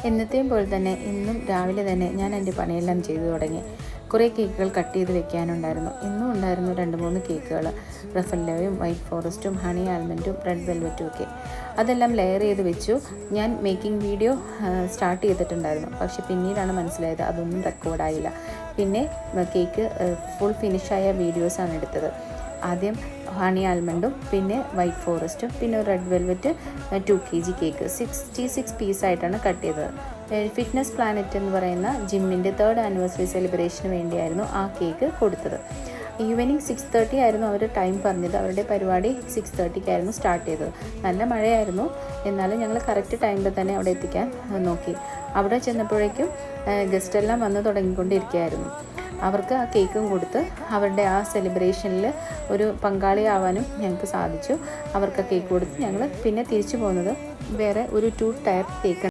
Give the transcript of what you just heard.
എന്നത്തെയും പോലെ തന്നെ ഇന്നും രാവിലെ തന്നെ ഞാൻ എൻ്റെ പണിയെല്ലാം ചെയ്തു തുടങ്ങി. കുറേ കേക്കുകൾ കട്ട് ചെയ്ത് വെക്കാനുണ്ടായിരുന്നു. ഇന്നും ഉണ്ടായിരുന്നു 2-3 കേക്കുകൾ, റഫല്ലോയും വൈറ്റ് ഫോറസ്റ്റും ഹണി ആൽമൻഡും റെഡ് വെൽവെറ്റും ഒക്കെ. അതെല്ലാം ലെയർ ചെയ്ത് വെച്ചു. ഞാൻ മേക്കിംഗ് വീഡിയോ സ്റ്റാർട്ട് ചെയ്തിട്ടുണ്ടായിരുന്നു, പക്ഷെ പിന്നീടാണ് മനസ്സിലായത് അതൊന്നും റെക്കോർഡായില്ല. പിന്നെ കേക്ക് ഫുൾ ഫിനിഷായ വീഡിയോസാണ് എടുത്തത്. ആദ്യം ഹണി ആൽമണ്ടും പിന്നെ വൈറ്റ് ഫോറസ്റ്റും പിന്നെ റെഡ് വെൽവെറ്റ് 2 kg കേക്ക് 66 പീസായിട്ടാണ് കട്ട് ചെയ്തത്. ഫിറ്റ്നസ് പ്ലാനറ്റ് എന്ന് പറയുന്ന ജിമ്മിൻ്റെ 3rd ആനിവേഴ്സറി സെലിബ്രേഷന് വേണ്ടിയായിരുന്നു ആ കേക്ക് കൊടുത്തത്. ഈവനിങ് 6:30 ആയിരുന്നു അവർ ടൈം പറഞ്ഞത്. അവരുടെ പരിപാടി 6:30 സ്റ്റാർട്ട് ചെയ്തത്. നല്ല മഴയായിരുന്നു, എന്നാലും ഞങ്ങൾ കറക്റ്റ് ടൈമിൽ തന്നെ അവിടെ എത്തിക്കാൻ നോക്കി. അവിടെ ചെന്നപ്പോഴേക്കും ഗസ്റ്റെല്ലാം വന്ന് തുടങ്ങിക്കൊണ്ടിരിക്കുകയായിരുന്നു. അവർക്ക് ആ കേക്കും കൊടുത്ത് അവരുടെ ആ സെലിബ്രേഷനിൽ ഒരു പങ്കാളിയാവാനും ഞങ്ങൾക്ക് സാധിച്ചു. അവർക്ക് കേക്ക് കൊടുത്ത് ഞങ്ങൾ പിന്നെ തിരിച്ചു പോകുന്നത് വേറെ ഒരു 2 ടയർ കേക്ക്